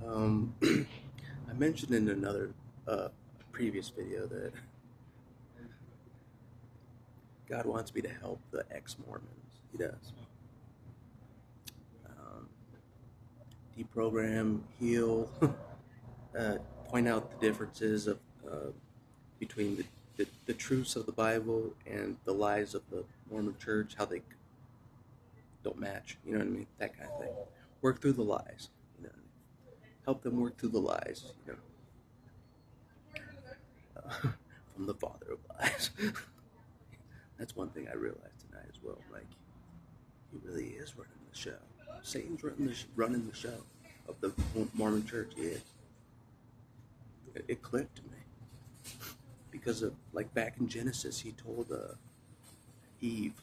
I mentioned in another previous video that God wants me to help the ex-mormons. He does. Um, Deprogram, heal, uh, point out the differences of between the truths of the Bible and the lies of the Mormon Church, how they don't match. You know what I mean? That kind of thing. Work through the lies. You know, help them work through the lies. You know, from the father of lies. That's one thing I realized tonight as well. Like, he really is running the show. Satan's running the show of the Mormon Church. He is. It clicked to me because of, like, back in Genesis, he told Eve,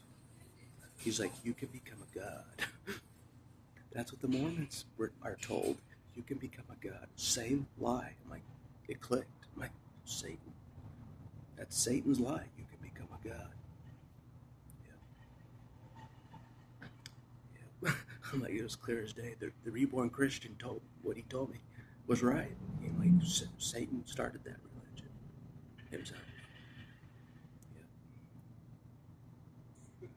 he's like, you can become a god. That's what the Mormons are told. You can become a god. Same lie. I'm like, it clicked. I'm like, Satan. That's Satan's lie. You can become a god. Yeah. I'm like, it was clear as day. The reborn Christian told what he told me was right. Like, Satan started that religion himself. Yeah.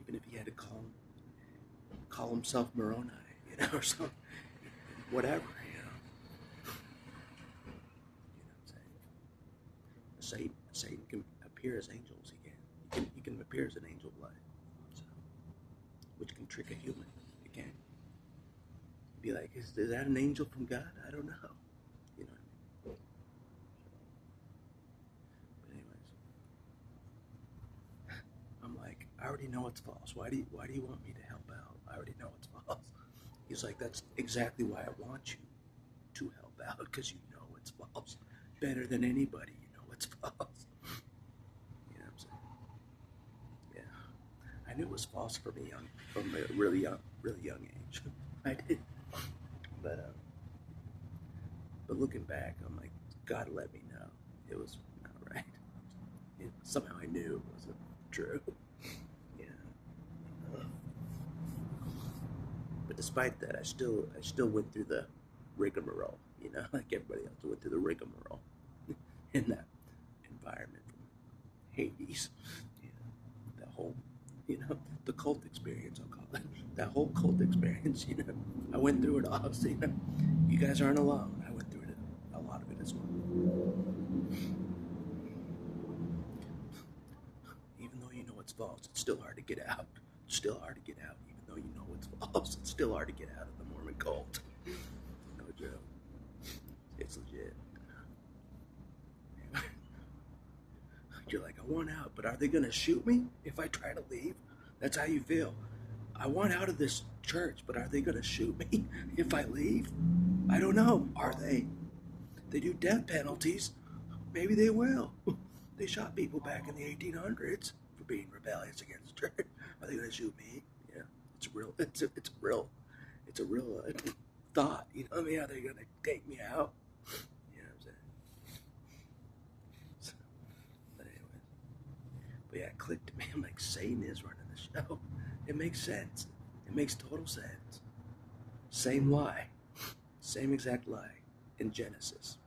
Even if he had to call himself Moroni, or something, whatever, what I'm saying. Satan can appear as angels. He can appear as an angel of light, so, which can trick a human. It can be like, is that an angel from God? I don't know. You know what I mean? But anyways, I'm like, I already know it's false. Why do you want me to help out? I already know it's false. He's like, that's exactly why I want you to help out, because you know it's false. Better than anybody, you know it's false. You know what I'm saying? Yeah. I knew it was false from a really young age. I did. But looking back, I'm like, God let me know it was not right. Somehow I knew it wasn't true. Yeah. But despite that, I still went through the rigmarole. Like everybody else went through the rigmarole in that environment from Hades. Yeah. The whole, the cult experience, I'll call it. That whole cult experience, I went through it all. So, you guys aren't alone. I went through it, a lot of it as well. Even though you know it's false, it's still hard to get out. It's still hard to get out, even though you know it's false. It's still hard to get out of the Mormon cult. No joke. It's legit. You're like, I want out, but are they going to shoot me if I try to leave? That's how you feel. I want out of this church, but are they going to shoot me if I leave? I don't know. Are they? They do death penalties. Maybe they will. They shot people back in the 1800s for being rebellious against the church. Are they going to shoot me? Yeah, it's real. It's a real thought. You know what I mean? Are they going to take me out? You know what I'm saying? So, but anyways, but yeah, it clicked to me. I'm like, Satan is running the show. It makes sense. It makes total sense. Same lie. Same exact lie in Genesis.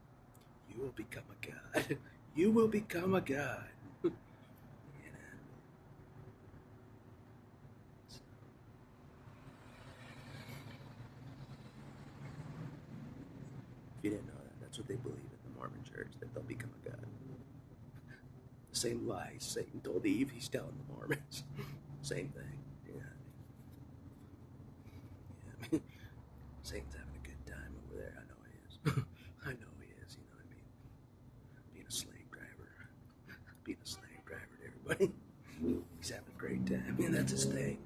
You will become a god. You will become a god. So, if you didn't know that, that's what they believe in the Mormon Church, that they'll become a god. The same lie Satan told Eve, he's telling the Mormons. Same thing. Yeah. Yeah. Satan's having a good time over there. I know he is. I know he is. You know what I mean? Being a slave driver. Being a slave driver to everybody. He's having a great time. I mean, that's his thing.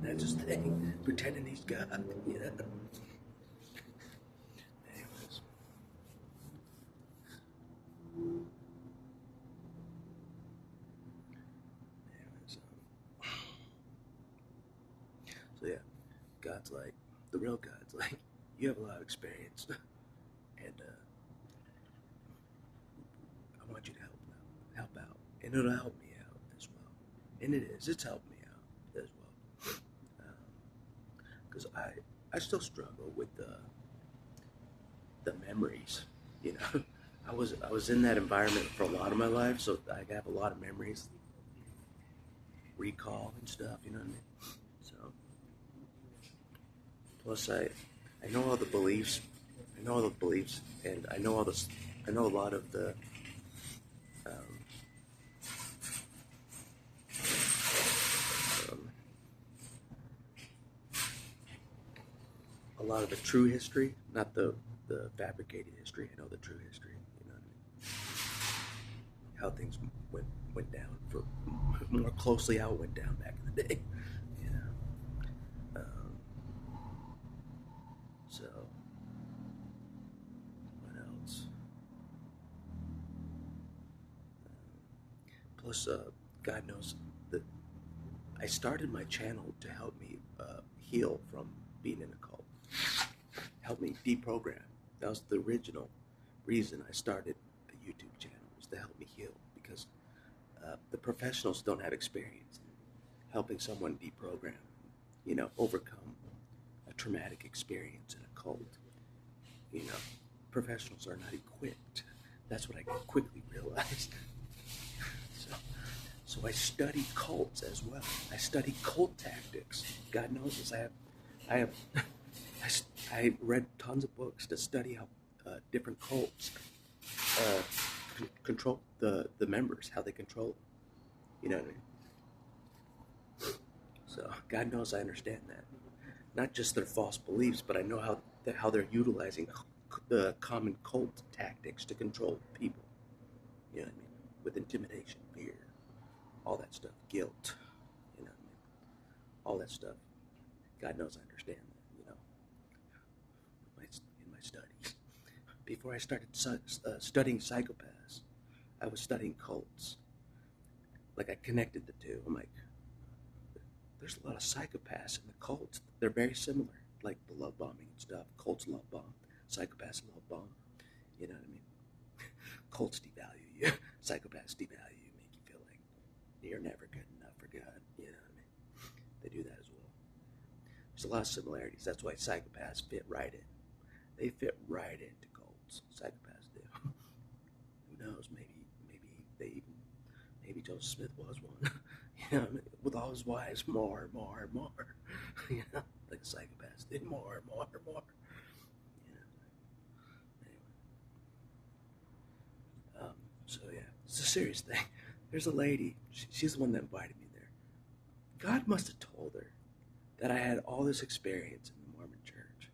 That's his thing. Pretending he's God. Yeah. Anyways. So yeah, God's like, the real God's like, you have a lot of experience, and I want you to help out, and it'll help me out as well. And it's helped me out as well, because I still struggle with the memories. You know, I was in that environment for a lot of my life, so I have a lot of memories, recall and stuff. You know what I mean? So plus I know all the beliefs. I know all the beliefs, and I know all this. I know a lot of the um, um, a lot of the true history, not the fabricated history. I know the true history. You know what I mean? How things went down for more closely how it went down back in the day. You know. So what else? Plus, God knows that I started my channel to help me heal from being in a cult. Help me deprogram. That was the original reason I started a YouTube channel, was to help me heal, because the professionals don't have experience in helping someone deprogram, you know, overcome a traumatic experience in a cult. You know, professionals are not equipped. That's what I quickly realized. So, so I studied cults as well. I studied cult tactics. God knows this. I have, I read tons of books to study how different cults control the members, how they control them. You know what I mean? So God knows I understand that. Not just their false beliefs, but I know how they're utilizing the common cult tactics to control people. You know what I mean? With intimidation, fear, all that stuff, guilt. You know what I mean? All that stuff. God knows I understand that. You know, in my studies. Before I started studying psychopaths, I was studying cults. Like, I connected the two. I'm like, there's a lot of psychopaths in the cults. They're very similar, like the love bombing and stuff. Cults love bomb, psychopaths love bomb. You know what I mean? Cults devalue you, psychopaths devalue you, make you feel like you're never good enough for God. You know what I mean? They do that as well. There's a lot of similarities. That's why psychopaths fit right in. They fit right into cults. Psychopaths do. Who knows? Maybe Joseph Smith was one. You know, with all his wives, more. You know, like psychopaths did more. You know. Anyway, so yeah, it's a serious thing. There's a lady. She's the one that invited me there. God must have told her that I had all this experience in the Mormon church.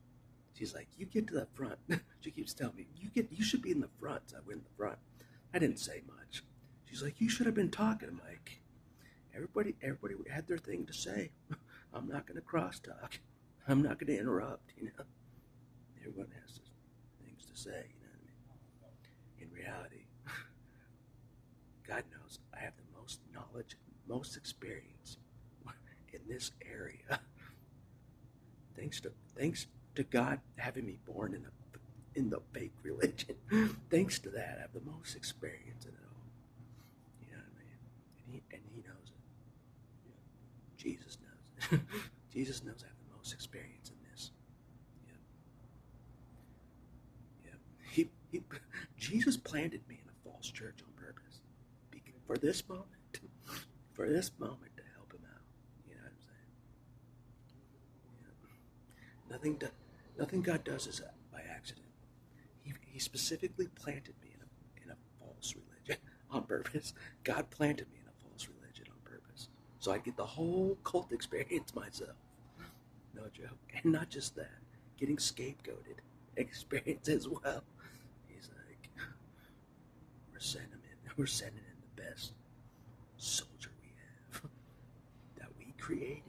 She's like, "You get to the front." She keeps telling me, "You should be in the front." So I went in the front. I didn't say much. She's like, "You should have been talking." I'm like, everybody had their thing to say. I'm not going to crosstalk. I'm not going to interrupt. You know, everyone has things to say. You know what I mean? In reality, God knows I have the most knowledge, most experience in this area. Thanks to God having me born in the fake religion. Thanks to that, I have the most experience in it all. You know what I mean? And he knows it. Jesus knows it. Jesus knows I have the most experience in this. Yep. Jesus planted me in a false church on purpose. For this moment. For this moment to help him out. You know what I'm saying? Yep. Nothing God does is by accident. He specifically planted me in a false religion on purpose. God planted me in a false religion on purpose. So I get the whole cult experience myself. No joke. And not just that, getting scapegoated experience as well. He's like, we're sending in the best soldier we have, that we created,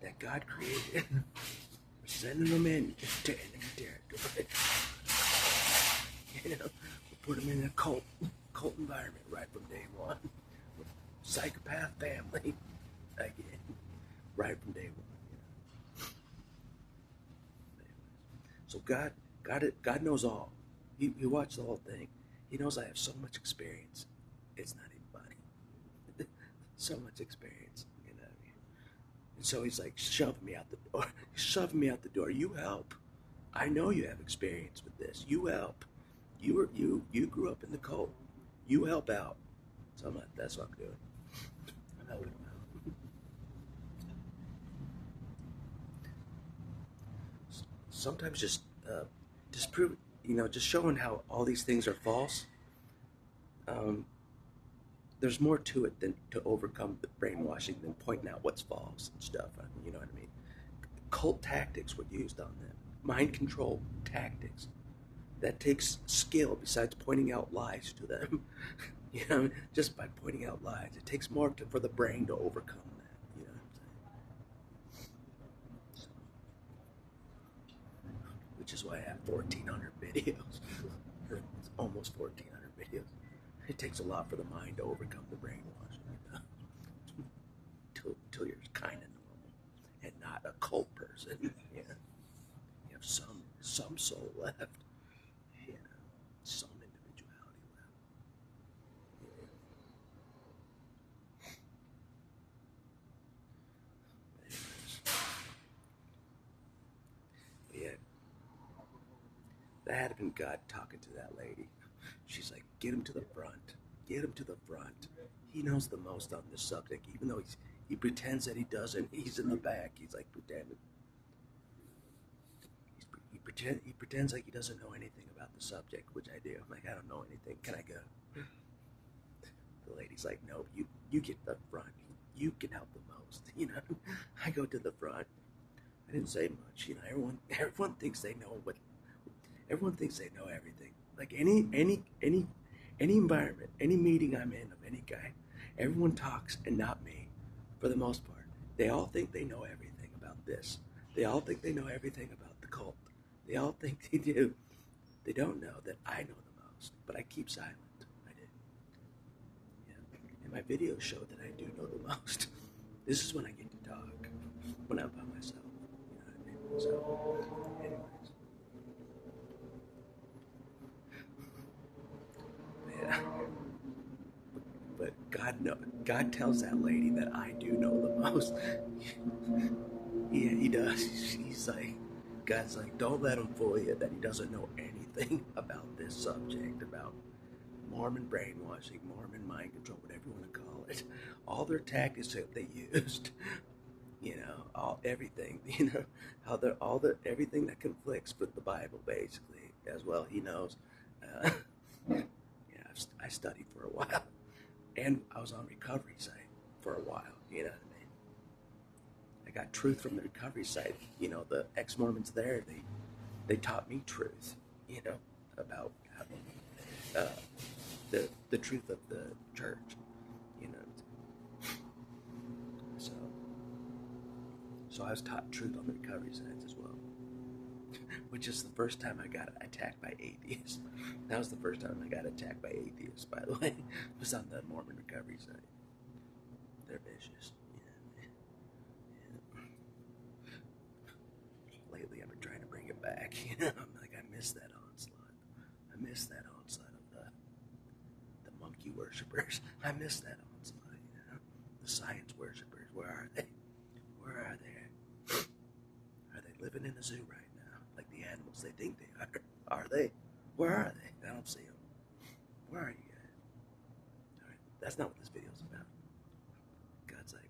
that God created. We're sending them in to enemy territory. You know, we put them in a cult environment right from day one. With psychopath family, again, right from day one. You know. So God knows all. He watched the whole thing. He knows I have so much experience. It's not even funny. So much experience. You know what I mean? And so he's like shoving me out the door. He's shoving me out the door. You help. I know you have experience with this. You help. You grew up in the cult. You help out. So I'm like, that's what I'm doing. I'm helping him out. Sometimes just prove, just showing how all these things are false. Um, there's more to it than to overcome the brainwashing than pointing out what's false and stuff. You know what I mean? Cult tactics were used on them. Mind control tactics. That takes skill besides pointing out lies to them. Just by pointing out lies. It takes more for the brain to overcome that. You know what I'm saying? Which is why I have 1,400 videos. It's almost 1,400 videos. It takes a lot for the mind to overcome the brainwashing. Till you're kind of normal and not a cult person. You have some soul left. Some individuality left. Yeah. That had been God talking to that lady. She's like, get him to the front. Get him to the front. He knows the most on this subject, even though he pretends that he doesn't. He's in the back. He's like pretending. He pretends like he doesn't know anything about the subject, which I do. I'm like, I don't know anything. Can I go? The lady's like, no, you get the front. You can help the most. I go to the front. I didn't say much. Everyone thinks they know what. Everyone thinks they know everything. Like any environment, any meeting I'm in of any kind, everyone talks and not me, for the most part. They all think they know everything about this. They all think they know everything about the cult. They all think they do. They don't know that I know the most, but I keep silent. I did. Yeah. And my videos show that I do know the most. This is when I get to talk, when I'm by myself. You know what I mean? So, anyways. Yeah. But God tells that lady that I do know the most. Yeah, he does. He's like, God's like, don't let him fool you that he doesn't know anything about this subject, about Mormon brainwashing, Mormon mind control, whatever you want to call it. All their tactics that they used, everything, how they're everything that conflicts with the Bible, basically, as well. He knows. Yeah, I studied for a while, and I was on recovery site for a while. You know what I mean? I got truth from the recovery site. The ex-mormons there, they taught me truth. About the truth of the church. So I was taught truth on the recovery sites as well. Which is the first time I got attacked by atheists. That was the first time I got attacked by atheists, by the way. It was on the Mormon recovery site. They're vicious. Yeah. Lately, I've been trying to bring it back. I'm like, I miss that onslaught. I miss that onslaught of the monkey worshippers. I miss that onslaught. The science worshippers. Where are they? Where are they? Are they living in a zoo right now? Like the animals they think they are. Are they? Where are they? I don't see them. Where are you guys? Alright, that's not what this video is about. God's like,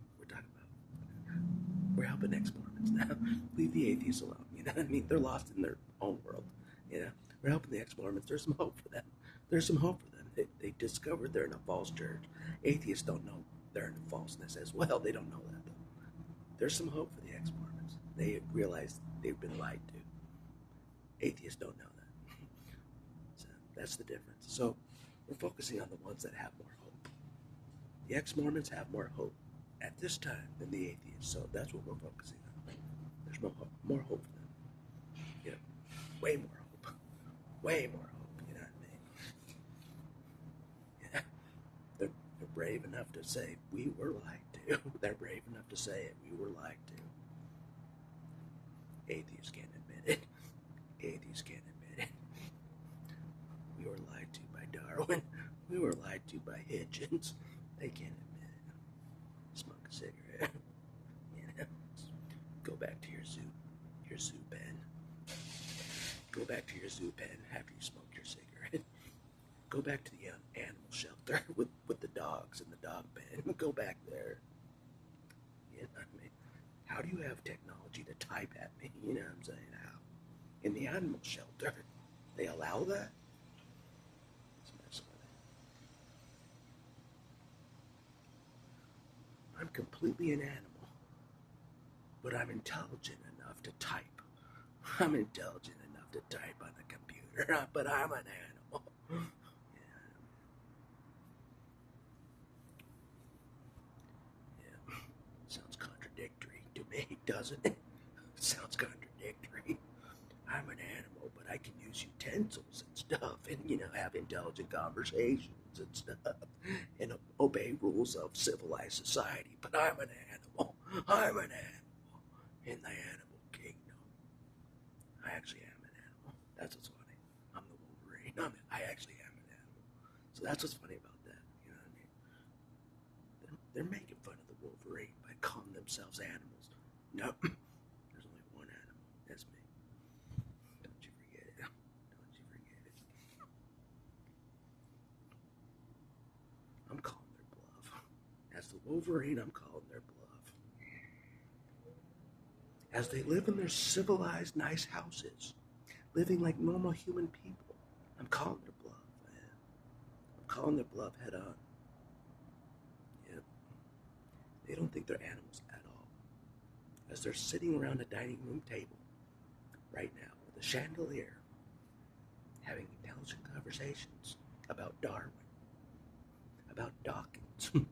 we're helping ex-mormons now. Leave the atheists alone. You know what I mean? They're lost in their own world. We're helping the ex-mormons. There's some hope for them. There's some hope for them. They discovered they're in a false church. Atheists don't know they're in a falseness as well. They don't know that, though. There's some hope for the ex-mormons. They realize they've been lied to. Atheists don't know that. So that's the difference. So we're focusing on the ones that have more hope. The ex-mormons have more hope at this time than the atheists. So that's what we're focusing on. There's more hope for them. Way more hope. Way more hope. You know what I mean? Yeah. They're brave enough to say, we were lied to. They're brave enough to say it. We were lied to. Atheists can't admit it. Atheists can't admit it. We were lied to by Darwin. We were lied to by Hitchens. They can't admit it. Smoke a cigarette. back to your zoo pen. Go back to your zoo pen after you smoke your cigarette. Go back to the animal shelter with the dogs in the dog pen. Go back there. You know what I mean? How do you have technology to type at me? You know what I'm saying? How? In the animal shelter, they allow that? Let's mess with it. I'm completely an animal, but I'm intelligent enough to type. I'm intelligent enough to type on the computer, but I'm an animal. Yeah. Sounds contradictory to me, doesn't it? Sounds contradictory. I'm an animal, but I can use utensils and stuff and, have intelligent conversations and stuff and obey rules of civilized society. But I'm an animal. I'm an animal in the animal kingdom. I actually am an animal. That's what's funny. I'm the Wolverine. I actually am an animal. So that's what's funny about that. You know what I mean? They're making fun of the Wolverine by calling themselves animals. No, there's only one animal. That's me. Don't you forget it. Don't you forget it. I'm calling their bluff. As the Wolverine, I'm calling their bluff. As they live in their civilized, nice houses, living like normal human people, I'm calling their bluff, man. I'm calling their bluff head on. Yep. They don't think they're animals at all. As they're sitting around a dining room table right now with a chandelier, having intelligent conversations about Darwin, about Dawkins. You know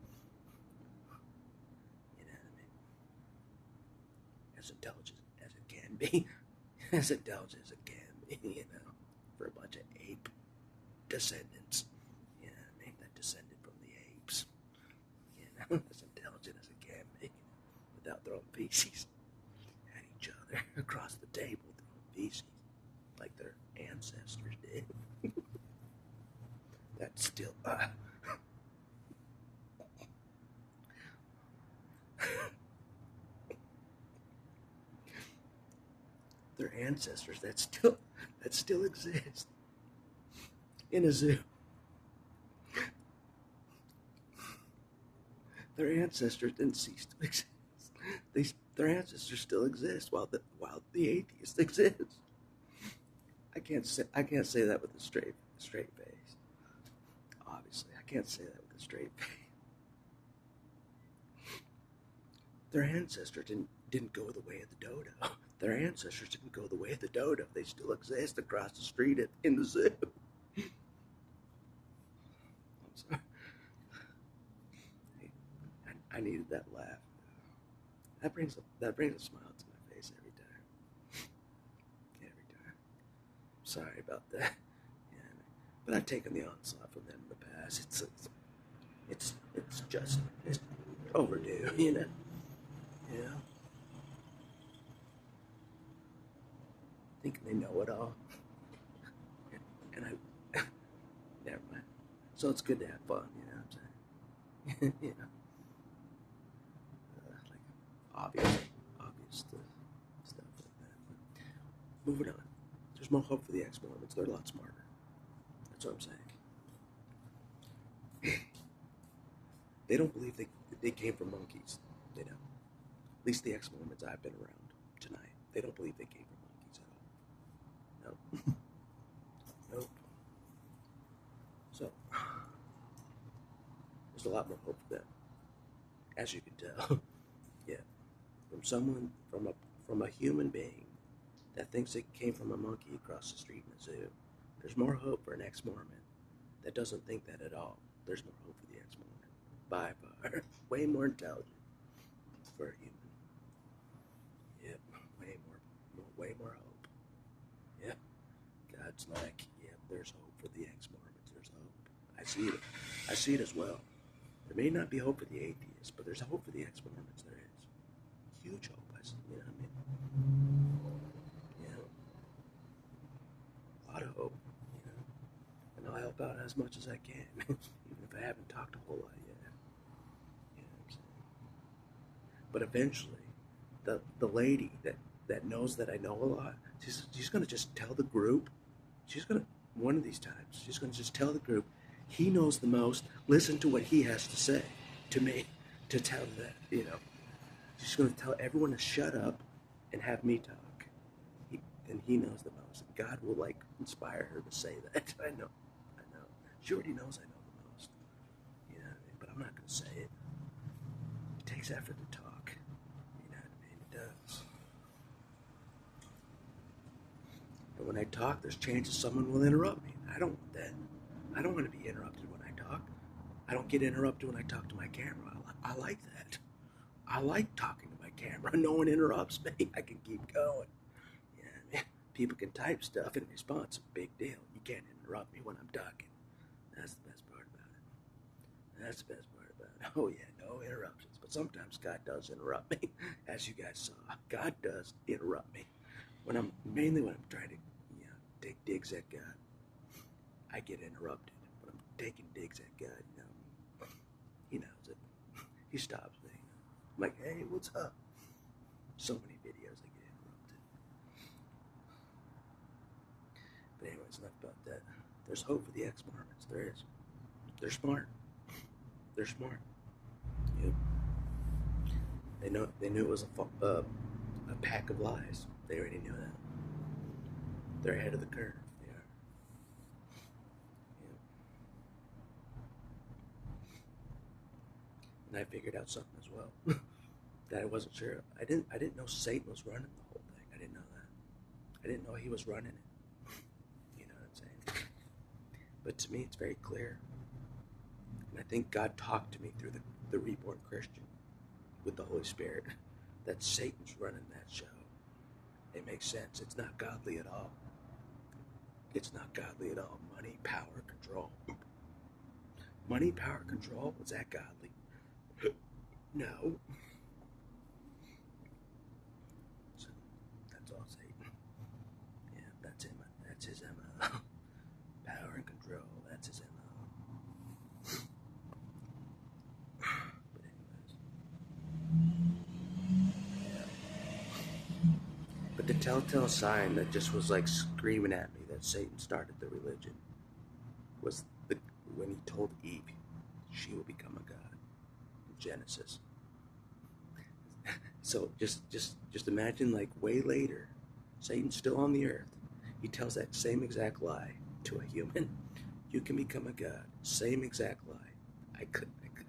what I mean? As intelligent as it can be. As intelligent as it can be, for a bunch of ape descendants. You know what I mean? That descended from the apes. As intelligent as it can be. Without throwing feces at each other across the table, throwing feces like their ancestors did. That's still their ancestors that still exist in a zoo. Their ancestors didn't cease to exist. Their ancestors still exist while the atheists exist. I can't say that with a straight face. Obviously, I can't say that with a straight face. Their ancestors didn't go the way of the dodo. Their ancestors didn't go the way of the dodo. They still exist across the street in the zoo. I'm sorry. I needed that laugh. That brings a smile to my face every time. Every time. Sorry about that. Yeah, but I've taken the onslaught from them in the past. It's overdue, Yeah. Thinking they know it all. And I never mind. So it's good to have fun, you know what I'm saying? Like obvious stuff like that. But moving on. There's more hope for the ex-mormons. They're a lot smarter. That's what I'm saying. They don't believe they came from monkeys. They don't. At least the ex-mormons I've been around tonight. They don't believe they came from monkeys at all. Nope. Nope. So there's a lot more hope for them, as you can tell. Yeah, from a human being that thinks it came from a monkey across the street in a zoo. There's more hope for an ex-Mormon that doesn't think that at all. There's more hope for the ex-Mormon. By far, way more intelligent for a human. Yep, way more hope. Yep, God's like, yep, there's hope for the ex-Mormons. There's hope. I see it as well. There may not be hope for the atheists, but there's hope for the ex-Mormons. There is huge hope. You know what I mean? Yeah, a lot of hope. And I'll help out as much as I can, even if I haven't talked a whole lot yet. You know what I'm saying? But eventually, the lady that knows that I know a lot, she's gonna just tell the group. She's gonna one of these times. She's gonna just tell the group. He knows the most. Listen to what he has to say to me to tell that. She's gonna tell everyone to shut up and have me talk. And he knows the most. God will inspire her to say that. I know. She already knows I know the most. But I'm not gonna say it. It takes effort to talk. You know what I mean? It does. And when I talk, there's chances someone will interrupt me. I don't want that. I don't want to be interrupted when I talk. I don't get interrupted when I talk to my camera. I like that. I like talking to my camera. No one interrupts me. I can keep going. People can type stuff in response. Big deal. You can't interrupt me when I'm talking. That's the best part about it. That's the best part about it. Oh yeah, no interruptions. But sometimes God does interrupt me, as you guys saw. God does interrupt me mainly when I'm trying to, take digs at God. I get interrupted when I'm taking digs at God. He knows it. He stops me. I'm like, hey, what's up? So many videos I get interrupted. But anyways, enough about that. There's hope for the ex-mormons. There is. They're smart. They're smart. Yep. They knew it was a pack of lies. They already knew that. They're ahead of the curve. They are. Yep. And I figured out something as well that I wasn't sure. I didn't know Satan was running the whole thing. I didn't know that. I didn't know he was running it. You know what I'm saying? But to me, it's very clear. And I think God talked to me through the reborn Christian with the Holy Spirit that Satan's running that show. It makes sense. It's not godly at all. It's not godly at all. Money, power, control. Money, power, control. Was that godly? No. So that's all Satan. Yeah, that's him. That's his MO. Power and control. That's his MO. But anyways. Yeah. But the telltale sign that just was screaming at me that Satan started the religion was when he told Eve she will become a god in Genesis. So just imagine way later, Satan's still on the earth. He tells that same exact lie to a human. You can become a god. Same exact lie. I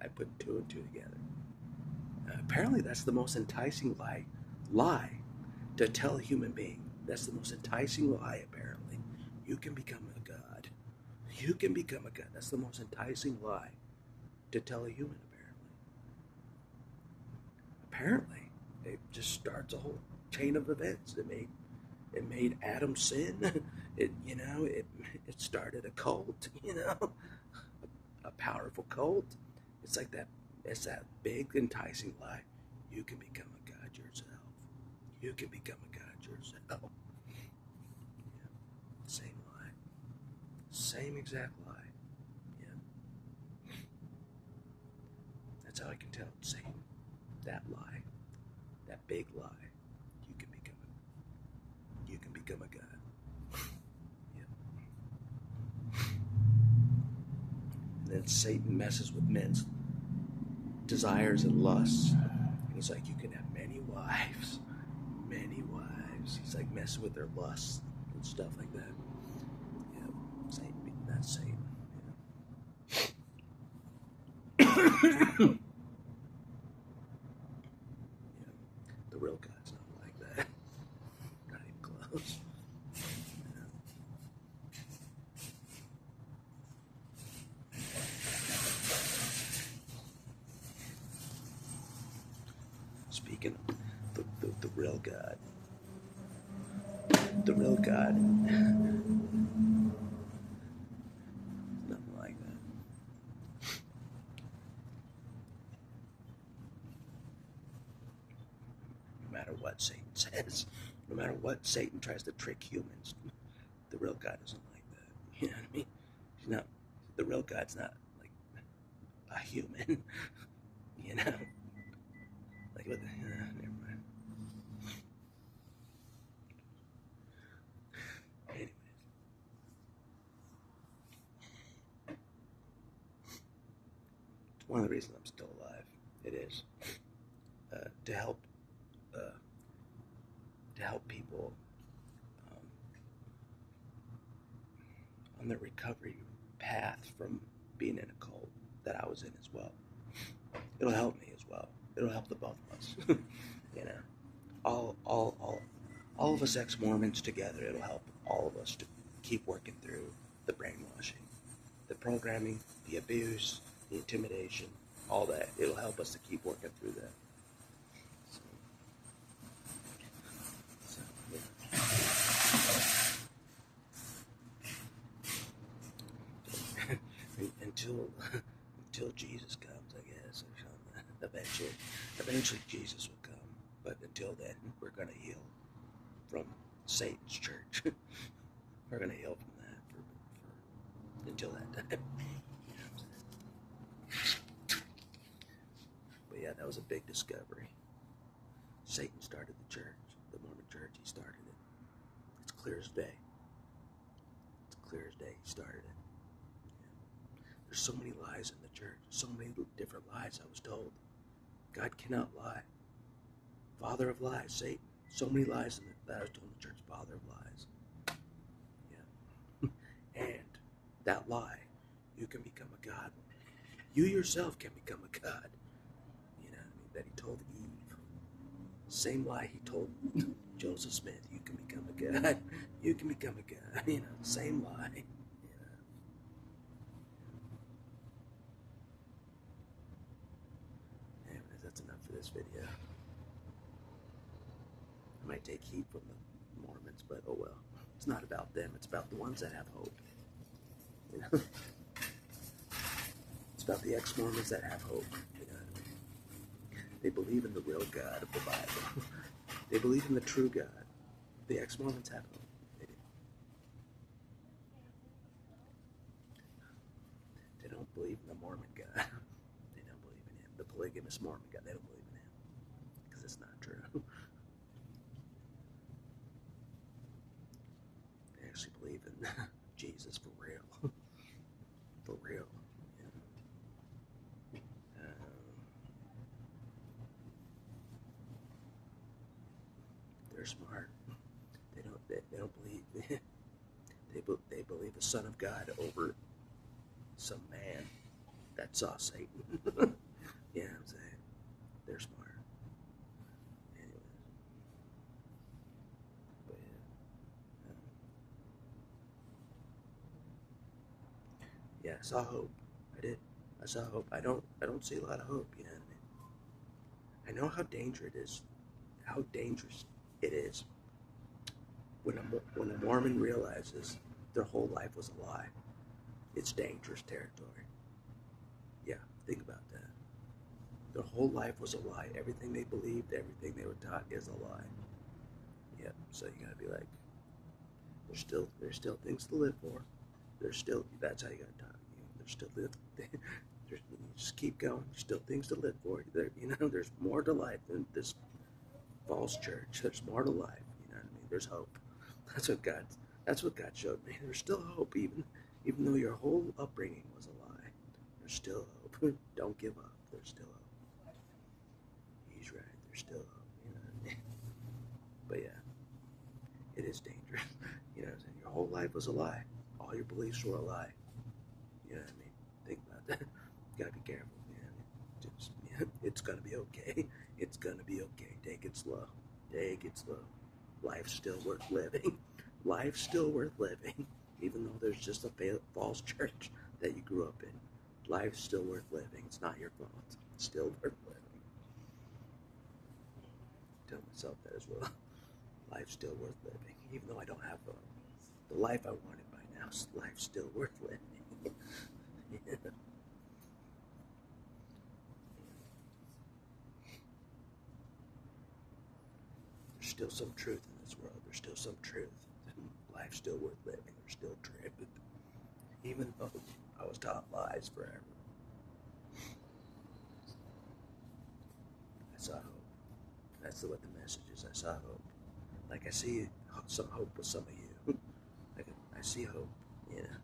put two and two together. Apparently that's the most enticing lie to tell a human being. That's the most enticing lie, apparently. You can become a god. You can become a god. That's the most enticing lie to tell a human, apparently. It just starts a whole chain of events. It made Adam sin. It started a cult, a powerful cult. It's like that. It's that big enticing lie. You can become a god yourself. You can become a god yourself. Yeah. Same lie. Same exact lie. Yeah. That's how I can tell it's Satan. That lie. That big lie. You can become a god. Yeah. And then Satan messes with men's desires and lusts. And he's like, you can have many wives. Many wives. He's messing with their lusts and stuff like that. Yeah. Satan, that's Satan. Yeah. The real God's not like that. Not even close. Speaking of the real God, nothing like that. No matter what Satan says, no matter what Satan tries to trick humans, the real God isn't like that. You know what I mean? He's not. The real God's not like a human. You know, never mind. one of the reasons I'm still alive. It is to help people on their recovery path from being in a cult that I was in as well. It'll help me as well. It'll help the both of us. You know, all of us ex-Mormons together. It'll help all of us to keep working through the brainwashing, the programming, the abuse, the intimidation, all that. It'll help us to keep working through that. So yeah. until Jesus comes, I guess, or something. Eventually Jesus will come. But until then, we're gonna heal from Satan's church. We're gonna heal from that for until that time. But yeah, that was a big discovery. Satan started the church, the Mormon church. He started it. It's clear as day. It's clear as day. He started it. Yeah. There's so many lies in the church. So many different lies. I was told, God cannot lie. Father of lies, Satan. So many lies in that I was told in the church. Father of lies. Yeah. And that lie, you can become a god. You yourself can become a god. You know what I mean? That he told Eve. Same lie he told Joseph Smith. You can become a god. You can become a god. You know, same lie. You know. Anyways, that's enough for this video. I might take heat from the Mormons, but oh well. It's not about them. It's about the ones that have hope. You know? It's about the ex-Mormons that have hope. You know what I mean? They believe in the real God of the Bible. They believe in the true God. The ex-Mormons have hope. They do. They don't believe in the Mormon God. They don't believe in him. The polygamous Mormon God. They don't believe in him. Because it's not true. They actually believe in Jesus for real. For real. They're smart. They don't believe they believe the Son of God over some man that saw Satan. You know what I'm saying? They're smart. Anyways. But yeah, I saw hope. I did. I saw hope. I don't see a lot of hope, you know what I mean? I know how dangerous it is. How dangerous it is when a Mormon realizes their whole life was a lie. It's dangerous territory. Yeah, think about that. Their whole life was a lie. Everything they believed, everything they were taught is a lie. Yeah, so you gotta be like, there's still things to live for. That's how you gotta talk. You know, there's still you just keep going. There's still things to live for. There's more to life than this false church. There's more to life. You know what I mean? There's hope. That's what God showed me. There's still hope, even though your whole upbringing was a lie. There's still hope. Don't give up. There's still hope. He's right. There's still hope. You know what I mean? But yeah, it is dangerous. You know what I'm saying? Your whole life was a lie. All your beliefs were a lie. You know what I mean? Think about that. You gotta be careful. You know what I mean? It's gonna be okay. It's gonna be okay. Take it slow. Take it slow. Life's still worth living. Life's still worth living. Even though there's just a false church that you grew up in. Life's still worth living. It's not your fault. It's still worth living. Tell myself that as well. Life's still worth living. Even though I don't have the life I wanted by now, life's still worth living. Yeah. There's still some truth in this world. There's still some truth. Life's still worth living. There's still truth. Even though I was taught lies forever. I saw hope. That's what the message is. I saw hope. Like I see some hope with some of you. Like I see hope, you know.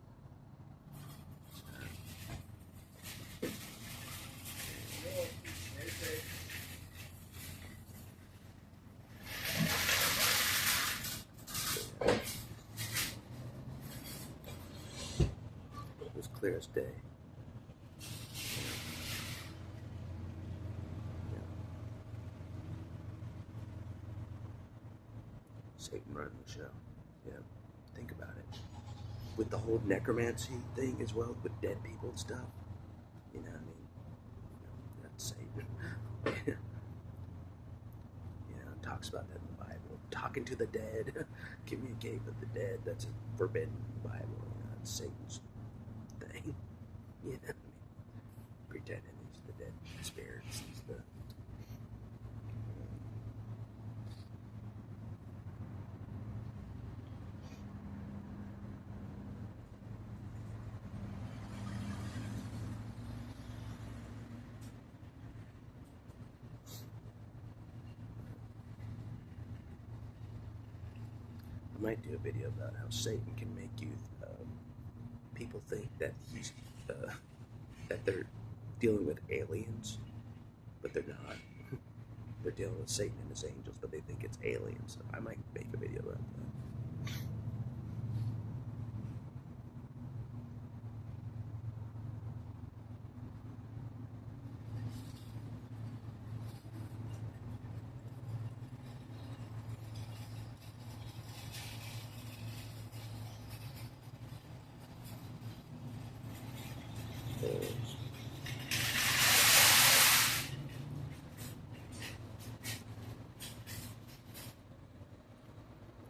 clear as day. Yeah. Satan running the show. Yeah, think about it. With the whole necromancy thing as well, with dead people and stuff. You know what I mean? That's Satan. Talks about that in the Bible. Talking to the dead. Communicate with the dead. That's forbidden in the Bible. That's Satan's thing. You know what I mean? Pretending he's the dead spirits. He's the... I might do a video about how Satan can make you people think that he's that they're dealing with aliens, but they're not. They're dealing with Satan and his angels, but they think it's aliens. So I might make a video about that.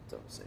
It's all the same.